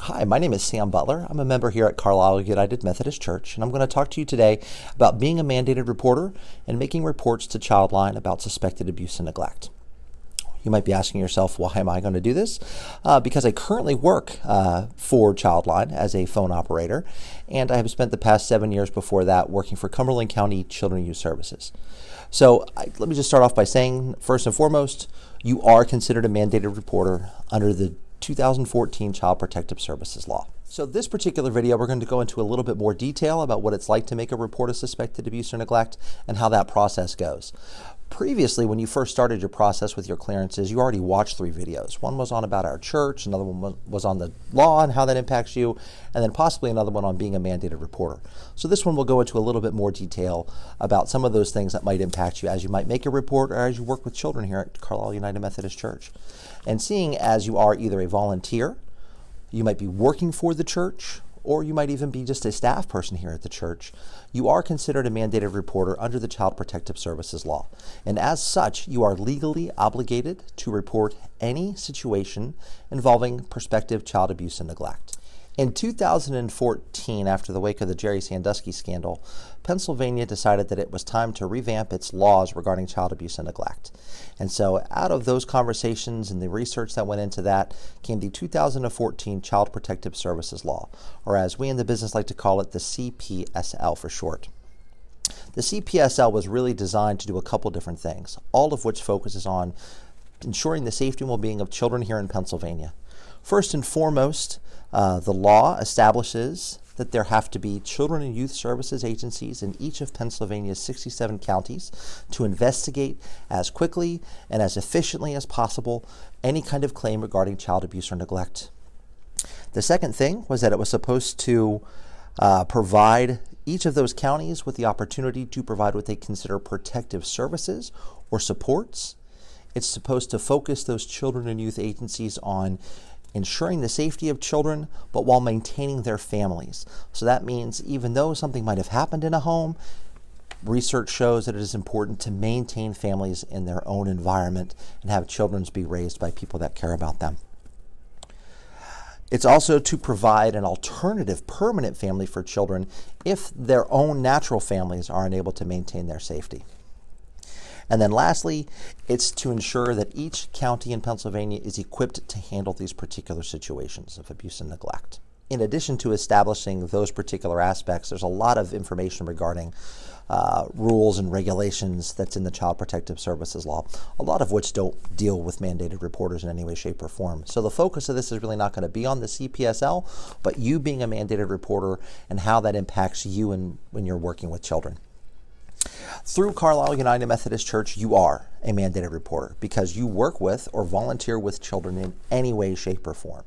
Hi, my name is Sam Butler. I'm a member here at Carlisle United Methodist Church, and I'm going to talk to you today about being a mandated reporter and making reports to Childline about suspected abuse and neglect. You might be asking yourself, why am I going to do this? Because I currently work for Childline as a phone operator, and I have spent the past 7 years before that working for Cumberland County Children and Youth Services. So let me just start off by saying, first and foremost, you are considered a mandated reporter under the 2014 Child Protective Services Law. So this particular video, we're going to go into a little bit more detail about what it's like to make a report of suspected abuse or neglect and how that process goes. Previously, when you first started your process with your clearances, you already watched 3 videos. One was on about our church, another one was on the law and how that impacts you, and then possibly another one on being a mandated reporter. So this one will go into a little bit more detail about some of those things that might impact you as you might make a report or as you work with children here at Carlisle United Methodist Church. And seeing as you are either a volunteer, you might be working for the church, or you might even be just a staff person here at the church, you are considered a mandated reporter under the Child Protective Services Law. And as such, you are legally obligated to report any situation involving prospective child abuse and neglect. In 2014, after the wake of the Jerry Sandusky scandal, Pennsylvania decided that it was time to revamp its laws regarding child abuse and neglect. And so out of those conversations and the research that went into that came the 2014 Child Protective Services Law, or as we in the business like to call it, the CPSL for short. The CPSL was really designed to do a couple different things, all of which focuses on ensuring the safety and well-being of children here in Pennsylvania. First and foremost, the law establishes that there have to be children and youth services agencies in each of Pennsylvania's 67 counties to investigate as quickly and as efficiently as possible any kind of claim regarding child abuse or neglect. The second thing was that it was supposed to provide each of those counties with the opportunity to provide what they consider protective services or supports. It's supposed to focus those children and youth agencies on ensuring the safety of children, but while maintaining their families. So that means even though something might have happened in a home, research shows that it is important to maintain families in their own environment and have children be raised by people that care about them. It's also to provide an alternative permanent family for children if their own natural families are unable to maintain their safety. And then lastly, it's to ensure that each county in Pennsylvania is equipped to handle these particular situations of abuse and neglect. In addition to establishing those particular aspects, there's a lot of information regarding rules and regulations that's in the Child Protective Services Law, a lot of which don't deal with mandated reporters in any way, shape, or form. So the focus of this is really not going to be on the CPSL, but you being a mandated reporter and how that impacts you when you're working with children. Through Carlisle United Methodist Church, you are a mandated reporter because you work with or volunteer with children in any way, shape, or form.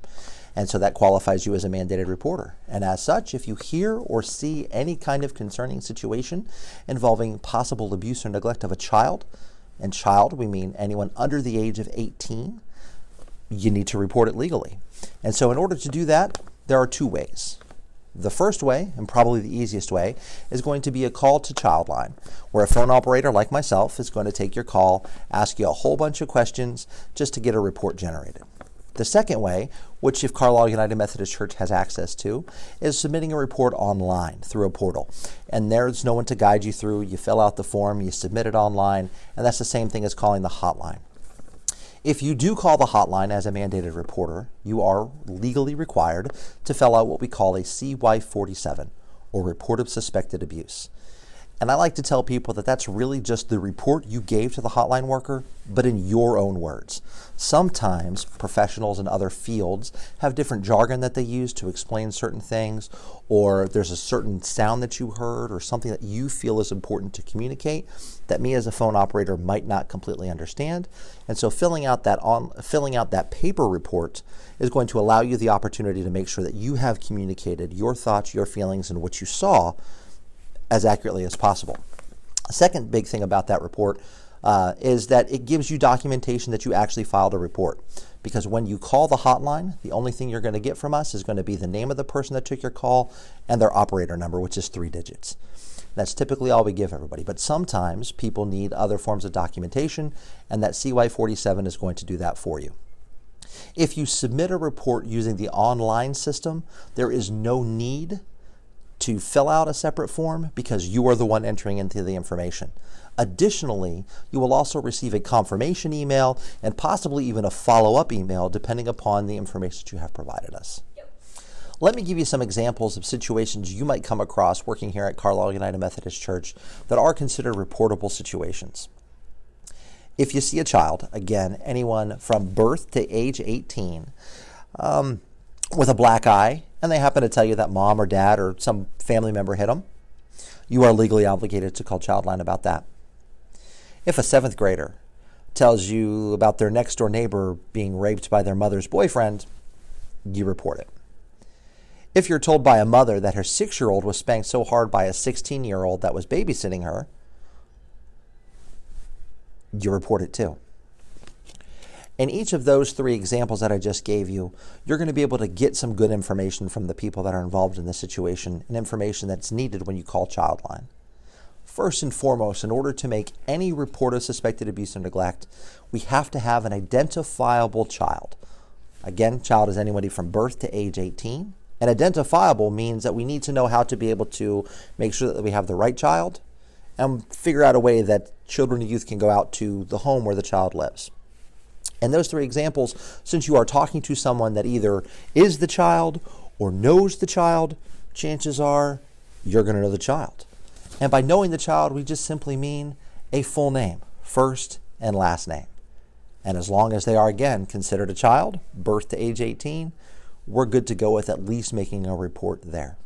And so that qualifies you as a mandated reporter. And as such, if you hear or see any kind of concerning situation involving possible abuse or neglect of a child, and child, we mean anyone under the age of 18, you need to report it legally. And so in order to do that, there are 2 ways. The first way, and probably the easiest way, is going to be a call to Childline, where a phone operator like myself is going to take your call, ask you a whole bunch of questions just to get a report generated. The second way, which if Carlisle United Methodist Church has access to, is submitting a report online through a portal. And there's no one to guide you through. You fill out the form, you submit it online, and that's the same thing as calling the hotline. If you do call the hotline as a mandated reporter, you are legally required to fill out what we call a CY47, or Report of Suspected Abuse. And I like to tell people that that's really just the report you gave to the hotline worker, but in your own words. Sometimes professionals in other fields have different jargon that they use to explain certain things, or there's a certain sound that you heard or something that you feel is important to communicate that me as a phone operator might not completely understand. And so filling out that paper report is going to allow you the opportunity to make sure that you have communicated your thoughts, your feelings, and what you saw as accurately as possible. A second big thing about that report is that it gives you documentation that you actually filed a report. Because when you call the hotline, the only thing you're going to get from us is going to be the name of the person that took your call and their operator number, which is 3 digits. That's typically all we give everybody. But sometimes people need other forms of documentation, and that CY47 is going to do that for you. If you submit a report using the online system, there is no need to fill out a separate form because you are the one entering into the information. Additionally, you will also receive a confirmation email and possibly even a follow-up email depending upon the information that you have provided us. Let me give you some examples of situations you might come across working here at Carlisle United Methodist Church that are considered reportable situations. If you see a child, again, anyone from birth to age 18, with a black eye, and they happen to tell you that mom or dad or some family member hit them, you are legally obligated to call Childline about that. If a 7th grader tells you about their next door neighbor being raped by their mother's boyfriend, you report it. If you're told by a mother that her 6-year-old was spanked so hard by a 16-year-old that was babysitting her, you report it too. In each of those 3 examples that I just gave you, you're going to be able to get some good information from the people that are involved in the situation and information that's needed when you call Childline. First and foremost, in order to make any report of suspected abuse or neglect, we have to have an identifiable child. Again, child is anybody from birth to age 18. And identifiable means that we need to know how to be able to make sure that we have the right child and figure out a way that children and youth can go out to the home where the child lives. And those 3 examples, since you are talking to someone that either is the child or knows the child, chances are you're going to know the child. And by knowing the child, we just simply mean a full name, first and last name. And as long as they are, again, considered a child, birth to age 18, we're good to go with at least making a report there.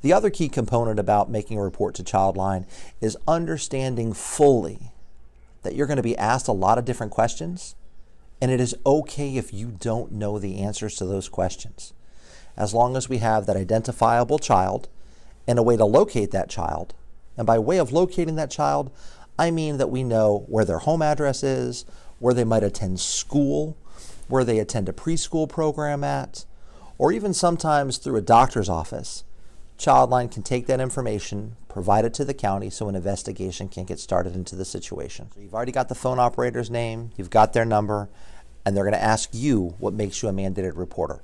The other key component about making a report to Childline is understanding fully that you're going to be asked a lot of different questions, and it is okay if you don't know the answers to those questions. As long as we have that identifiable child and a way to locate that child, and by way of locating that child, I mean that we know where their home address is, where they might attend school, where they attend a preschool program at, or even sometimes through a doctor's office. Childline can take that information, provide it to the county so an investigation can get started into the situation. So you've already got the phone operator's name, you've got their number, and they're going to ask you what makes you a mandated reporter.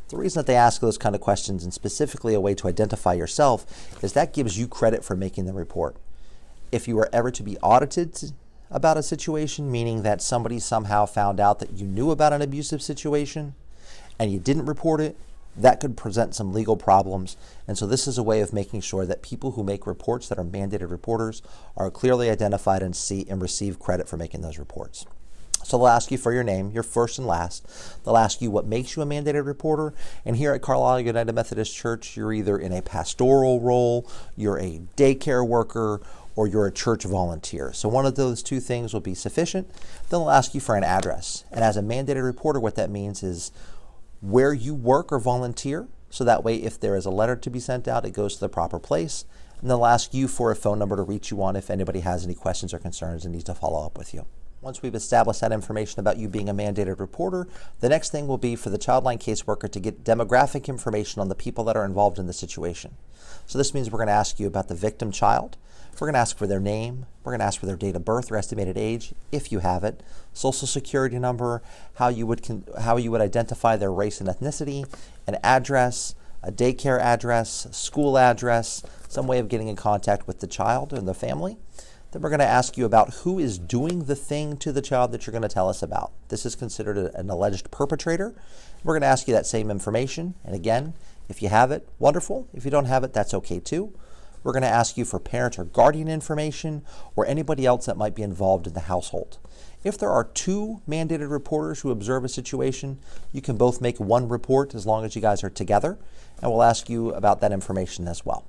The reason that they ask those kind of questions, and specifically a way to identify yourself, is that gives you credit for making the report. If you were ever to be audited about a situation, meaning that somebody somehow found out that you knew about an abusive situation and you didn't report it, that could present some legal problems. And so this is a way of making sure that people who make reports that are mandated reporters are clearly identified and receive credit for making those reports. So they'll ask you for your name, your first and last. They'll ask you what makes you a mandated reporter. And here at Carlisle United Methodist Church, you're either in a pastoral role, you're a daycare worker, or you're a church volunteer. So one of those 2 things will be sufficient. Then they'll ask you for an address. And as a mandated reporter, what that means is where you work or volunteer. So that way, if there is a letter to be sent out, it goes to the proper place. And they'll ask you for a phone number to reach you on if anybody has any questions or concerns and needs to follow up with you. Once we've established that information about you being a mandated reporter, the next thing will be for the Childline caseworker to get demographic information on the people that are involved in the situation. So this means we're going to ask you about the victim child. We're going to ask for their name. We're going to ask for their date of birth or estimated age, if you have it, social security number, how you would identify their race and ethnicity, an address, a daycare address, school address, some way of getting in contact with the child and the family. Then we're going to ask you about who is doing the thing to the child that you're going to tell us about. This is considered an alleged perpetrator. We're going to ask you that same information. And again, if you have it, wonderful. If you don't have it, that's okay too. We're going to ask you for parent or guardian information or anybody else that might be involved in the household. If there are 2 mandated reporters who observe a situation, you can both make one report as long as you guys are together, and we'll ask you about that information as well.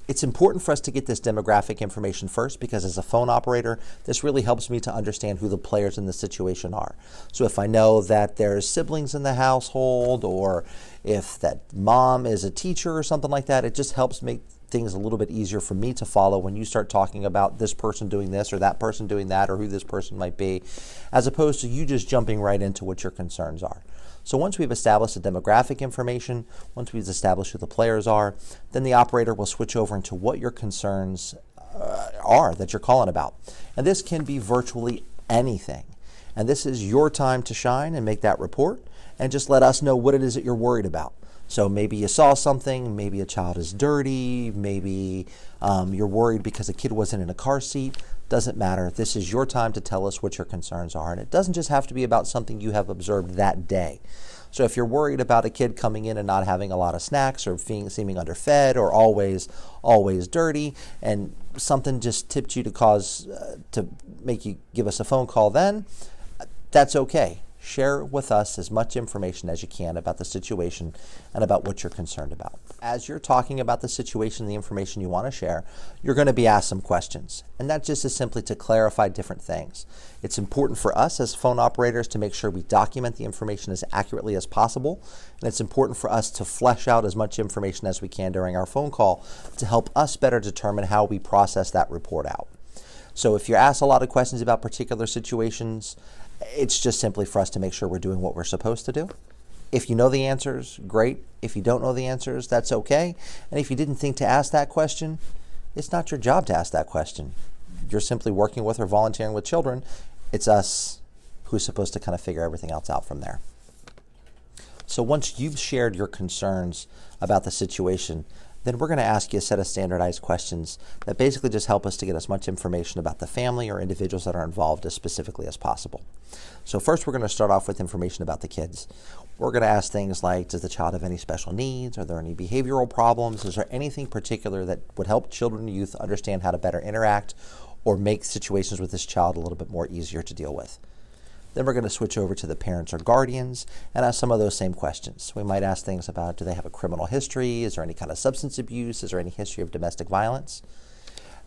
It's important for us to get this demographic information first because as a phone operator, this really helps me to understand who the players in the situation are. So if I know that there's siblings in the household or if that mom is a teacher or something like that, it just helps make things a little bit easier for me to follow when you start talking about this person doing this or that person doing that or who this person might be, as opposed to you just jumping right into what your concerns are. So once we've established the demographic information, once we've established who the players are, then the operator will switch over into what your concerns are that you're calling about. And this can be virtually anything. And this is your time to shine and make that report, and just let us know what it is that you're worried about. So maybe you saw something, maybe a child is dirty, maybe you're worried because a kid wasn't in a car seat. Doesn't matter. This is your time to tell us what your concerns are. And it doesn't just have to be about something you have observed that day. So if you're worried about a kid coming in and not having a lot of snacks, or seeming underfed, or always dirty, and something just tipped you to make you give us a phone call, then that's okay. Share with us as much information as you can about the situation and about what you're concerned about. As you're talking about the situation, the information you want to share, you're going to be asked some questions. And that just is simply to clarify different things. It's important for us as phone operators to make sure we document the information as accurately as possible. And it's important for us to flesh out as much information as we can during our phone call to help us better determine how we process that report out. So if you're asked a lot of questions about particular situations, it's just simply for us to make sure we're doing what we're supposed to do. If you know the answers, great. If you don't know the answers, that's okay. And if you didn't think to ask that question, it's not your job to ask that question. You're simply working with or volunteering with children. It's us who's supposed to kind of figure everything else out from there. So once you've shared your concerns about the situation, then we're going to ask you a set of standardized questions that basically just help us to get as much information about the family or individuals that are involved as specifically as possible. So first, we're going to start off with information about the kids. We're going to ask things like, does the child have any special needs? Are there any behavioral problems? Is there anything particular that would help children and youth understand how to better interact or make situations with this child a little bit more easier to deal with? Then we're going to switch over to the parents or guardians and ask some of those same questions. We might ask things about, do they have a criminal history? Is there any kind of substance abuse? Is there any history of domestic violence?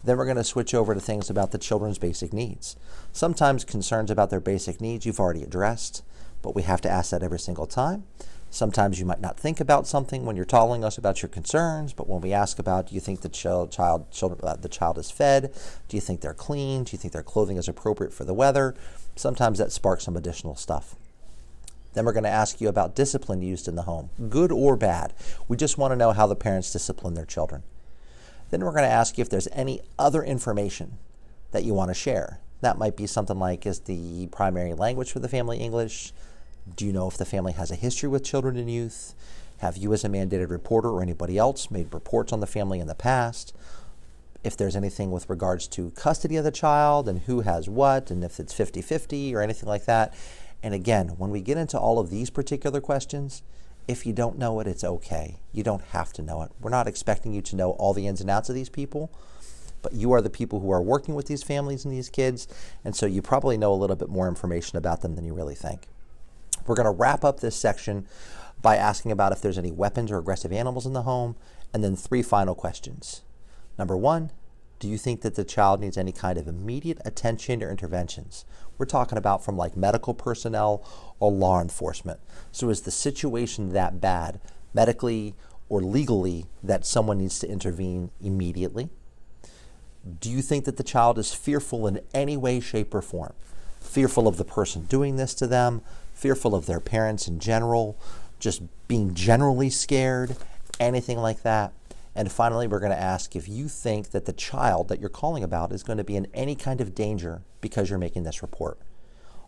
Then we're going to switch over to things about the children's basic needs. Sometimes concerns about their basic needs you've already addressed, but we have to ask that every single time. Sometimes you might not think about something when you're telling us about your concerns, but when we ask about, do you think the child is fed? Do you think they're clean? Do you think their clothing is appropriate for the weather? Sometimes that sparks some additional stuff. Then we're going to ask you about discipline used in the home, good or bad. We just want to know how the parents discipline their children. Then we're going to ask you if there's any other information that you want to share. That might be something like, is the primary language for the family English? Do you know if the family has a history with children and youth? Have you as a mandated reporter or anybody else made reports on the family in the past? If there's anything with regards to custody of the child and who has what, and if it's 50-50 or anything like that. And again, when we get into all of these particular questions, if you don't know it, it's okay. You don't have to know it. We're not expecting you to know all the ins and outs of these people, but you are the people who are working with these families and these kids, and so you probably know a little bit more information about them than you really think. We're going to wrap up this section by asking about if there's any weapons or aggressive animals in the home, and then 3 final questions. Number 1, do you think that the child needs any kind of immediate attention or interventions? We're talking about from like medical personnel or law enforcement. So is the situation that bad, medically or legally, that someone needs to intervene immediately? Do you think that the child is fearful in any way, shape, or form? Fearful of the person doing this to them, fearful of their parents in general, just being generally scared, anything like that? And finally, we're going to ask if you think that the child that you're calling about is going to be in any kind of danger because you're making this report.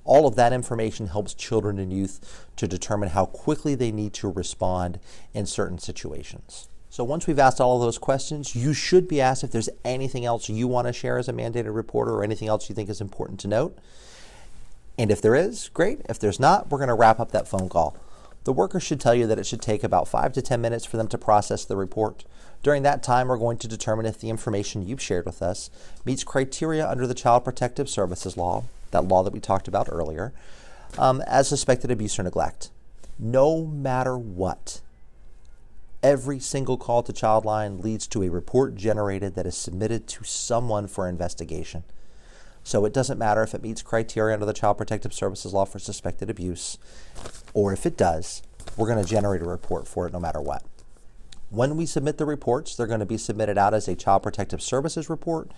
All of that information helps children and youth to determine how quickly they need to respond in certain situations. So once we've asked all of those questions, you should be asked if there's anything else you want to share as a mandated reporter or anything else you think is important to note. And if there is, great. If there's not, we're going to wrap up that phone call. The worker should tell you that it should take about 5 to 10 minutes for them to process the report. During that time, we're going to determine if the information you've shared with us meets criteria under the Child Protective Services Law, that law that we talked about earlier, as suspected abuse or neglect. No matter what, every single call to Childline leads to a report generated that is submitted to someone for investigation. So it doesn't matter if it meets criteria under the Child Protective Services Law for suspected abuse, or if it does, we're going to generate a report for it no matter what. When we submit the reports, they're going to be submitted out as a Child Protective Services report,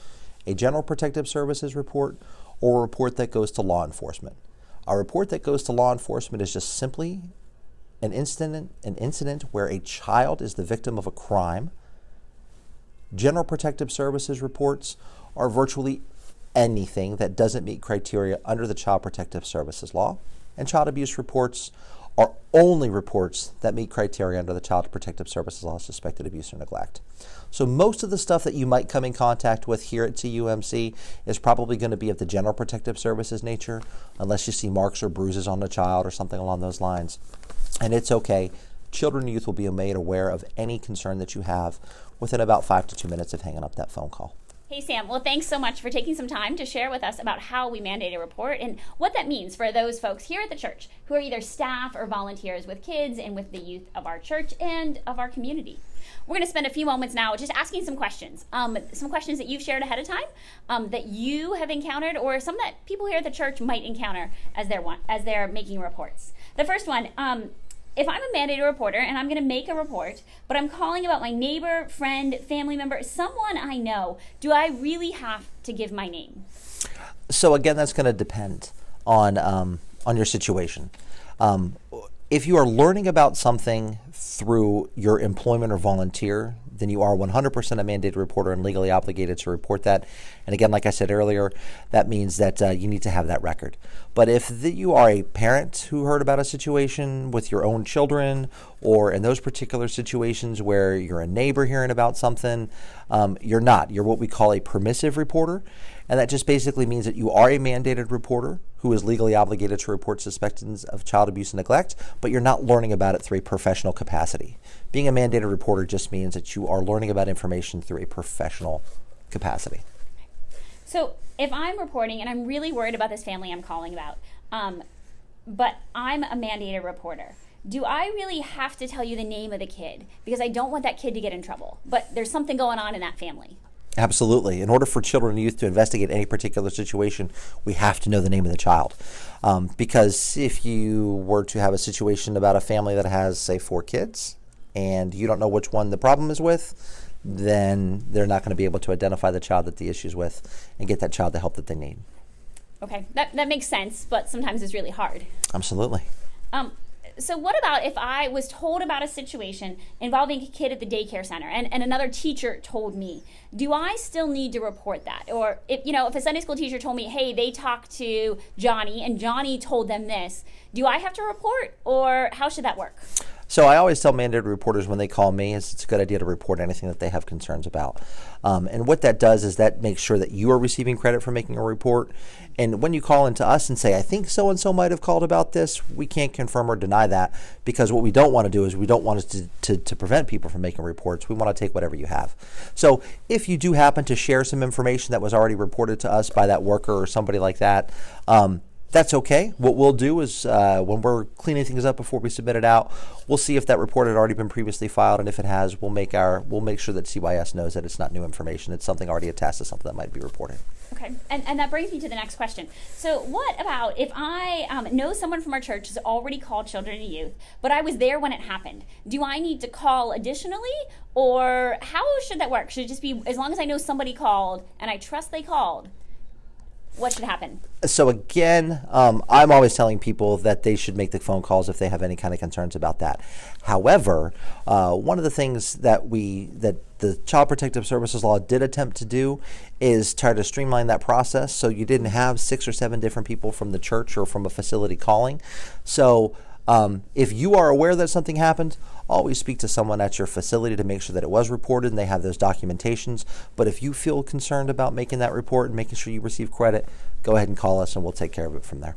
a General Protective Services report, or a report that goes to law enforcement. A report that goes to law enforcement is just simply an incident where a child is the victim of a crime. General Protective Services reports are virtually anything that doesn't meet criteria under the Child Protective Services law, and child abuse reports are only reports that meet criteria under the Child Protective Services law, suspected abuse or neglect. So most of the stuff that you might come in contact with here at CUMC is probably going to be of the general protective services nature, unless you see marks or bruises on the child or something along those lines. And it's okay. Children and youth will be made aware of any concern that you have within about 5 to 2 minutes of hanging up that phone call. Hey, Sam. Well, thanks so much for taking some time to share with us about how we mandate a report and what that means for those folks here at the church who are either staff or volunteers with kids and with the youth of our church and of our community. We're going to spend a few moments now just asking some questions that you've shared ahead of time, that you have encountered, or some that people here at the church might encounter as they're making reports. The first one, if I'm a mandated reporter and I'm going to make a report, but I'm calling about my neighbor, friend, family member, someone I know, do I really have to give my name? So again, that's going to depend on your situation. If you are learning about something through your employment or volunteer, then you are 100% a mandated reporter and legally obligated to report that. And again, like I said earlier, that means that you need to have that record. But if you are a parent who heard about a situation with your own children, or in those particular situations where you're a neighbor hearing about something, you're not. You're what we call a permissive reporter. And that just basically means that you are a mandated reporter who is legally obligated to report suspicions of child abuse and neglect, but you're not learning about it through a professional capacity. Being a mandated reporter just means that you are learning about information through a professional capacity. So if I'm reporting and I'm really worried about this family I'm calling about, but I'm a mandated reporter, do I really have to tell you the name of the kid? Because I don't want that kid to get in trouble, but there's something going on in that family. Absolutely. In order for children and youth to investigate any particular situation, we have to know the name of the child. Because if you were to have a situation about a family that has, say, 4 kids, and you don't know which one the problem is with, then they're not going to be able to identify the child that the issue is with and get that child the help that they need. Okay, that makes sense, but sometimes it's really hard. Absolutely. So what about if I was told about a situation involving a kid at the daycare center and another teacher told me? Do I still need to report that? Or if a Sunday school teacher told me, hey, they talked to Johnny and Johnny told them this, do I have to report, or how should that work? So I always tell mandated reporters when they call me is it's a good idea to report anything that they have concerns about. And what that does is that makes sure that you are receiving credit for making a report. And when you call into us and say, I think so-and-so might have called about this, we can't confirm or deny that, because what we don't want to do is we don't want us to prevent people from making reports. We want to take whatever you have. So if you do happen to share some information that was already reported to us by that worker or somebody like that, that's okay. What we'll do is when we're cleaning things up before we submit it out, we'll see if that report had already been previously filed, and if it has, we'll make sure that CYS knows that it's not new information. It's something already attached to something that might be reported. Okay, and that brings me to the next question. So what about if I know someone from our church has already called children and youth, but I was there when it happened? Do I need to call additionally, or how should that work? Should it just be, as long as I know somebody called and I trust they called, what should happen? So again, I'm always telling people that they should make the phone calls if they have any kind of concerns about that. However, one of the things that the Child Protective Services Law did attempt to do is try to streamline that process so you didn't have 6 or 7 different people from the church or from a facility calling. So if you are aware that something happened, always speak to someone at your facility to make sure that it was reported and they have those documentations. But if you feel concerned about making that report and making sure you receive credit, go ahead and call us and we'll take care of it from there.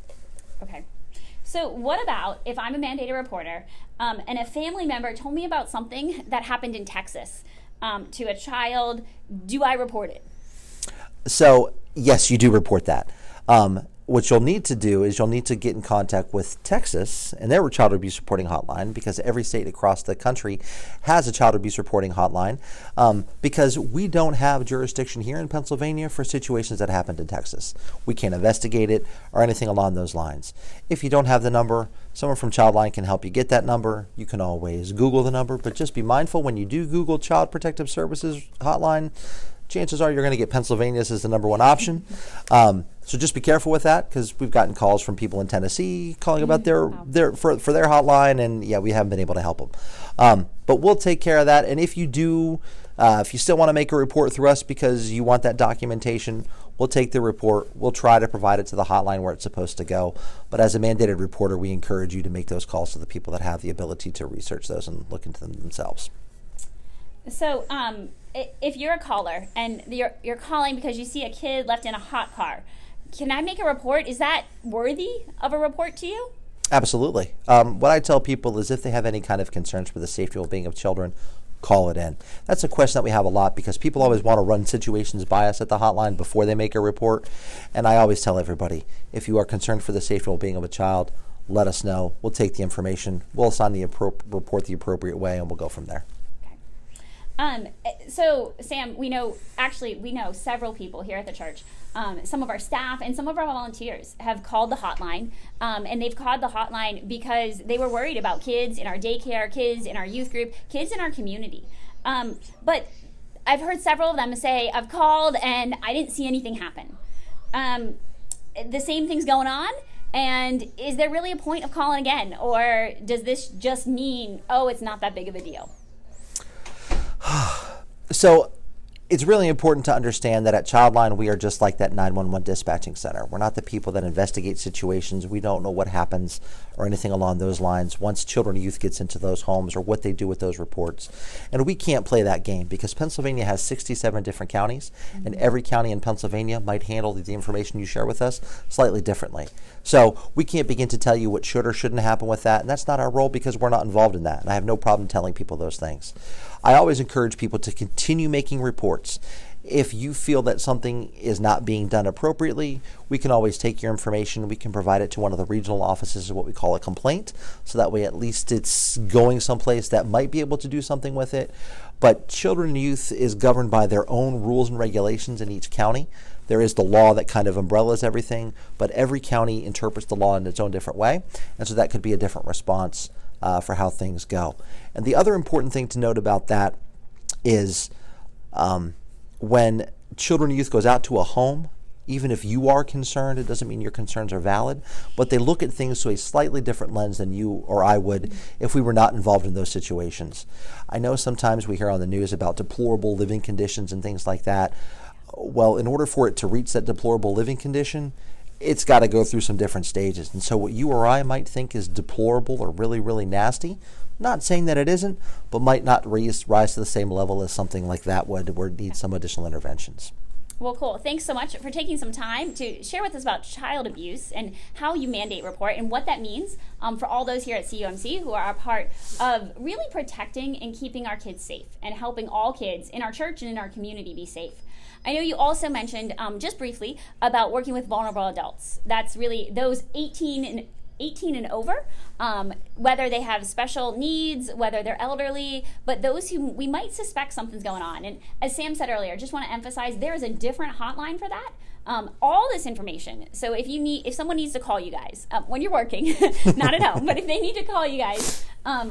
Okay. So what about if I'm a mandated reporter and a family member told me about something that happened in Texas to a child? Do I report it? So yes, you do report that. What you'll need to do is you'll need to get in contact with Texas and their child abuse reporting hotline, because every state across the country has a child abuse reporting hotline, because we don't have jurisdiction here in Pennsylvania for situations that happened in Texas. We can't investigate it or anything along those lines. If you don't have the number, someone from Childline can help you get that number. You can always Google the number, but just be mindful when you do Google Child Protective Services Hotline, chances are you're going to get Pennsylvania's as the number 1 option. So just be careful with that, because we've gotten calls from people in Tennessee calling about their hotline, and yeah, we haven't been able to help them. But we'll take care of that. And if you do, if you still want to make a report through us because you want that documentation, we'll take the report, we'll try to provide it to the hotline where it's supposed to go. But as a mandated reporter, we encourage you to make those calls to the people that have the ability to research those and look into them themselves. So if you're a caller and you're calling because you see a kid left in a hot car, can I make a report? Is that worthy of a report to you? Absolutely. What I tell people is if they have any kind of concerns for the safety and well-being of children, call it in. That's a question that we have a lot because people always want to run situations by us at the hotline before they make a report. And I always tell everybody, if you are concerned for the safety and well-being of a child, let us know. We'll take the information. We'll assign the report the appropriate way, and we'll go from there. So Sam, we know several people here at the church. Some of our staff and some of our volunteers have called the hotline, and they've called the hotline because they were worried about kids in our daycare, kids in our youth group, kids in our community. But I've heard several of them say, I've called and I didn't see anything happen. The same thing's going on. And is there really a point of calling again? Or does this just mean, oh, it's not that big of a deal? So it's really important to understand that at Childline, we are just like that 911 dispatching center. We're not the people that investigate situations. We don't know what happens or anything along those lines once children and youth gets into those homes or what they do with those reports. And we can't play that game because Pennsylvania has 67 different counties, and every county in Pennsylvania might handle the information you share with us slightly differently. So we can't begin to tell you what should or shouldn't happen with that, and that's not our role because we're not involved in that, and I have no problem telling people those things. I always encourage people to continue making reports. If you feel that something is not being done appropriately, we can always take your information. We can provide it to one of the regional offices of what we call a complaint. So that way at least it's going someplace that might be able to do something with it. But children and youth is governed by their own rules and regulations in each county. There is the law that kind of umbrellas everything, but every county interprets the law in its own different way. And so that could be a different response for how things go. And the other important thing to note about that is when children and youth goes out to a home, even if you are concerned, it doesn't mean your concerns are valid, but they look at things through a slightly different lens than you or I would if we were not involved in those situations. I know sometimes we hear on the news about deplorable living conditions and things like that. Well, in order for it to reach that deplorable living condition, it's got to go through some different stages. And so what you or I might think is deplorable or really, really nasty, not saying that it isn't, but might not rise to the same level as something like that would, where it needs some additional interventions. Well, cool. Thanks so much for taking some time to share with us about child abuse and how you mandate report and what that means for all those here at CUMC who are a part of really protecting and keeping our kids safe and helping all kids in our church and in our community be safe. I know you also mentioned just briefly about working with vulnerable adults. That's really those 18 and over, whether they have special needs, whether they're elderly, but those who we might suspect something's going on. And as Sam said earlier, just want to emphasize there is a different hotline for that. All this information. So if someone needs to call you guys when you're working, not at home, but if they need to call you guys,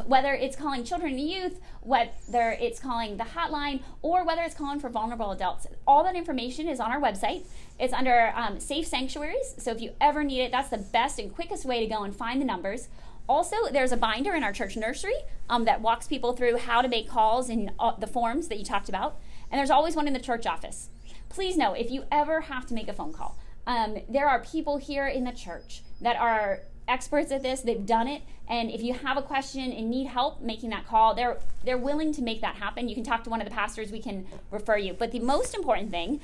whether it's calling children and youth, whether it's calling the hotline, or whether it's calling for vulnerable adults, all that information is on our website. It's under Safe Sanctuaries. So if you ever need it, that's the best and quickest way to go and find the numbers. Also, there's a binder in our church nursery that walks people through how to make calls and the forms that you talked about. And there's always one in the church office. Please know, if you ever have to make a phone call, there are people here in the church that are experts at this. They've done it. And if you have a question and need help making that call, they're willing to make that happen. You can talk to one of the pastors. We can refer you. But the most important thing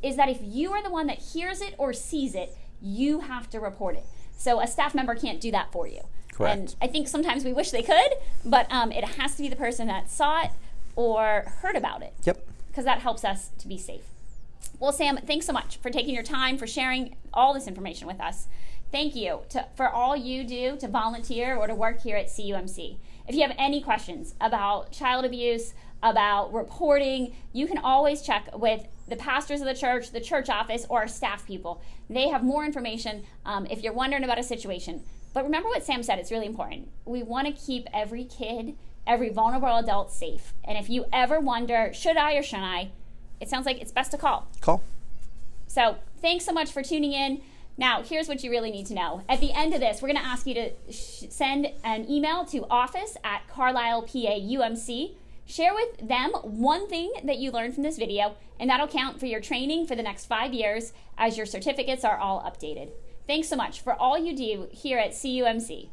is that if you are the one that hears it or sees it, you have to report it. So a staff member can't do that for you. Correct. And I think sometimes we wish they could, but it has to be the person that saw it or heard about it. Yep. Because that helps us to be safe. Well, Sam, thanks so much for taking your time, for sharing all this information with us. Thank you for all you do to volunteer or to work here at CUMC. If you have any questions about child abuse, about reporting, you can always check with the pastors of the church office, or our staff people. They have more information if you're wondering about a situation. But remember what Sam said, it's really important. We want to keep every kid, every vulnerable adult safe. And if you ever wonder, should I or shouldn't I, it sounds like it's best to call. Call. So thanks so much for tuning in. Now, here's what you really need to know. At the end of this, we're going to ask you to send an email to office@CarlislePAUMC. Share with them one thing that you learned from this video, and that'll count for your training for the next 5 years as your certificates are all updated. Thanks so much for all you do here at CUMC.